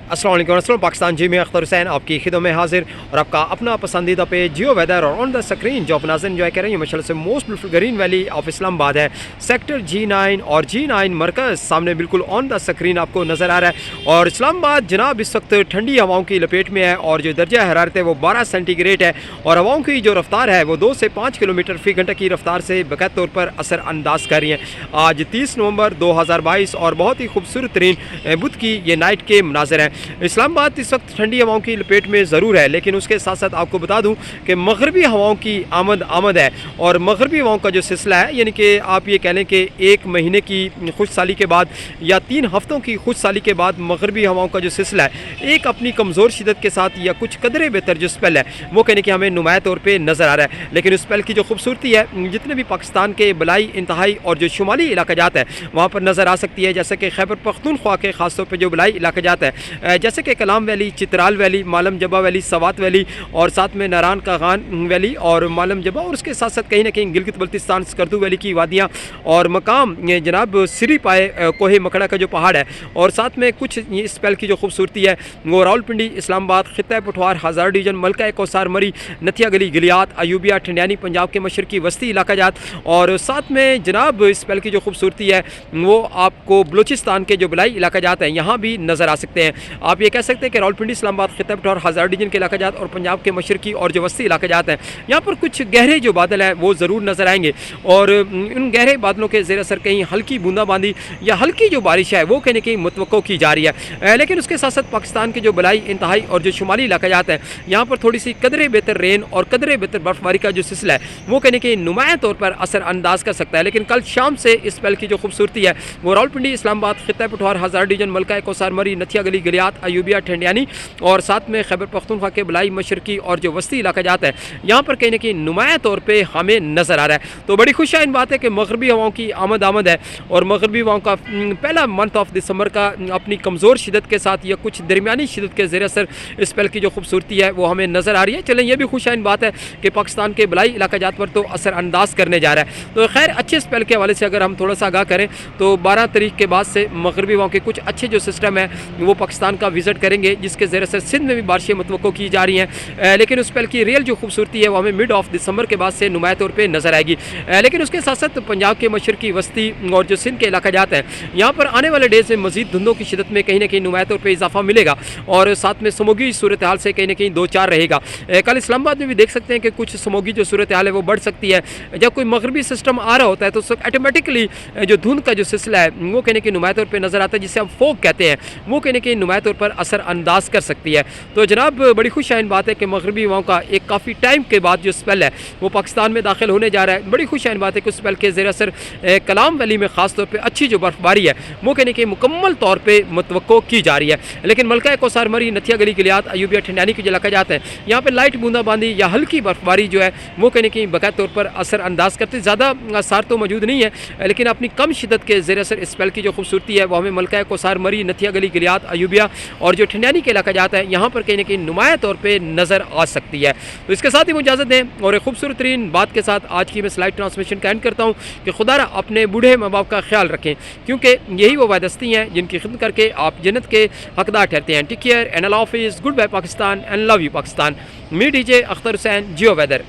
अस्सलाम वालेकुम पाकिस्तान जी में अख्तर हुसैन आपकी खिदमत में हाजिर और आपका अपना पसंदीदा पेज जियो वेदर और ऑन द स्क्रीन जो आप नाज़रीन एंजॉय कर रहे हैं माशाल्लाह से most beautiful green valley of Islamabad है। सेक्टर G9 और G9 मरकज़ सामने बिल्कुल ऑन द स्क्रीन आपको नज़र आ रहा है। और इस्लामाबाद जनाब इस वक्त ठंडी हवाओं की लपेट में है और जो दर्जा हरारत है वो 12 सेंटीग्रेड है और हवाओं की जो रफ्तार है वो 2 से 5 किलोमीटर फ़ी घंटे की रफ्तार से बाकायदा तौर पर असर अंदाज कर रही हैं। आज 30 नवंबर 2022 और बहुत ही खूबसूरत तरीन बुध की ये नाइट के मनाज़र हैं। इस्लामाबाद इस वक्त ठंडी हवाओं की लपेट में ज़रूर है, लेकिन उसके साथ साथ आपको बता दूं कि मगरबी हवाओं की आमद है और मगरबी हवाओं का जो सिलसिला है, यानी कि आप ये कह लें कि 1 महीने की खुश साली के बाद या 3 हफ्तों की खुश साली के बाद मगरबी हवाओं का जो सिलसिला है एक अपनी कमज़ोर शिदत के साथ या कुछ कदरे बेहतर जो स्पेल है वो कहने कि हमें नुमाया तौर पर नज़र आ रहा है। लेकिन उस स्पेल की जो खूबसूरती है जितने भी पाकिस्तान के बलाई इंतहाई और जो शुमाली इलाका जात है वहाँ पर नज़र आ सकती है, जैसे कि खैबर पख्तूनख्वा के ख़ासतौर पर जो बलाई इलाका जात है जैसे कि कलाम वैली, चित्राल वैली, मालम जबा वैली, सवात वैली और साथ में नारान कागान वैली और मालम जबा और उसके साथ साथ कहीं ना कहीं गिलगित बल्तिस्तान स्कर्दू वैली की वादियाँ और मकाम जनाब सिरी पाए कोहे मकड़ा का जो पहाड़ है और साथ में कुछ इस स्पेल की जो खूबसूरती है वो रावलपिंडी, इस्लामाबाद, खित्ता पठवार, हज़ार डिवीजन, मलका कौसार, मरी, नथिया गली, गिलियात, अयूबिया, ठंडियानी, पंजाब के मशरकी वस्ती इलाका जात और साथ में जनाब इस स्पेल की जो खूबसूरती है वो आपको बलूचिस्तान के जो बलाई इलाका जात हैं यहाँ भी नज़र आ सकते हैं। आप ये कह सकते हैं कि रावलपिंडी, इस्लामाबाद, खित्ता और हज़ार डिवीजन के इलाका जात और पंजाब के मशरकी और जो वस्ती इलाका जात हैं यहाँ पर कुछ गहरे जो बादल हैं वो ज़रूर नज़र आएंगे और इन गहरे बादलों के ज़ेर असर कहीं हल्की बूंदाबांदी या हल्की जो बारिश है वो कहने की मुतवक्को की जा रही है। लेकिन उसके साथ साथ पाकिस्तान के जो बलाई इंतहाई और जो शुमाली इलाका जात हैं यहाँ पर थोड़ी सी कदरे बेहतर रेन और कदरे बेहतर बर्फबारी का जो सिलसिला है वो कहने की नुमाया तौर पर असर अंदाज कर सकता है। लेकिन कल शाम से इस स्पेल की जो खूबसूरती है वो रावलपिंडी, इस्लामाबाद, खित्ता पठवार, हज़ार डिवीजन, मलका कौसार, मरी, नथिया गली, गिलियात, अयूबिया, ठंडियानी और साथ में खैबर पख्तूनख्वा के बलाई मशरकी और जो वस्ती इलाका जाता है यहाँ पर कहीं ना कहीं नुमाया तौर पर हमें नज़र आ रहा है। तो बड़ी खुशहाइन बात है कि मगरबी हवाओं की आमद है और मगरबी हवाओं का पहला मंथ ऑफ दिसंबर का अपनी कमज़ोर शिदत के साथ या कुछ दरमियानी शिदत के ज़ेर असर इस स्पेल की जो खूबसूरती है वो हमें नज़र आ रही है। चलें यह भी खुशहाइन बात है कि पाकिस्तान के बलाई इलाका जात पर तो असर अंदाज करने जा रहा है। तो खैर अच्छे स्पेल के हवाले से अगर हम थोड़ा सा आगाह करें तो 12 तारीख के बाद से मगरबी हवाओं के कुछ अच्छे जो सिस्टम है वो पाकिस्तान का विज़िट करेंगे जिसके ज़रिए से सिंध में भी बारिशें मुतवक्को की जा रही हैं। लेकिन उस स्पेल की रियल जो खूबसूरती है वो हमें मिड ऑफ दिसंबर के बाद से नुमाया तौर पर नज़र आएगी। लेकिन उसके साथ साथ पंजाब के मशरकी वस्ती और जो सिंध के इलाका जाते हैं यहाँ पर आने वाले डेज में मज़ीद धुंधों की शिदत में कहीं ना कहीं नुमाया तौर पर इजाफा मिलेगा और साथ में समोगी सूरत हाल से कहीं ना कहीं 2-4 रहेगा। कल इस्लामाबाद में भी देख सकते हैं कि कुछ समोगी जो सूरत हाल है वो बढ़ सकती है। जब कोई मगरबी सिस्टम आ रहा होता है तो उस वक्त ऑटोमेटिकली जो धुंध का जो सिलसिला है वो कहने की नुमाया तौर पर नज़र आता है, जिसे हम फोग कहते हैं, वो कहने की नुमाया तौर पर असर अंदाज कर सकती है। तो जनाब बड़ी खुशहाइन बात है कि मगरबी हवाओं का एक काफ़ी टाइम के बाद जो स्पेल है वो पाकिस्तान में दाखिल होने जा रहा है। बड़ी खुशहाइन बात है कि उस स्पेल के ज़ेर असर कलाम वैली में ख़ास तौर पर अच्छी जो बर्फबारी है वो कहने की मुकम्मल तौर पर मुतवक्को की जा रही है। लेकिन मलका कौसार, मरी, नथिया गली, गिलियात, अयूबिया, ठंडियानी के जो इलाका जाते हैं यहाँ पर लाइट बूंदाबांदी या हल्की बर्फबारी जो है वो कहने की बाकायदा तौर पर असर अंदाज करते, ज़्यादा आसार तो मौजूद नहीं है लेकिन अपनी कम शिदत के ज़ेर असर इस स्पेल की जो खूबसूरती है वो हमें मलका कौसार, मरी, नथिया गली, गिलियात, अयूबिया और जो ठंडियानी के इलाका जाता है यहाँ पर कहीं ना कहीं नुमाया तौर पर नज़र आ सकती है। तो इसके साथ ही मुझे इजाज़त दें और एक खूबसूरत तरीन बात के साथ आज की मैं स्लाइड ट्रांसमिशन का एंड करता हूँ कि खुदा अपने बूढ़े माँ बाप का ख्याल रखें, क्योंकि यही वो वादस्ती हैं जिनकी खिदमत करके आप जन्नत के हकदार ठहरते हैं। टेक केयर एंड अल्लाह हाफिज़, good bye Pakistan and love you Pakistan. Me DJ Akhtar Hussain, Geo weather.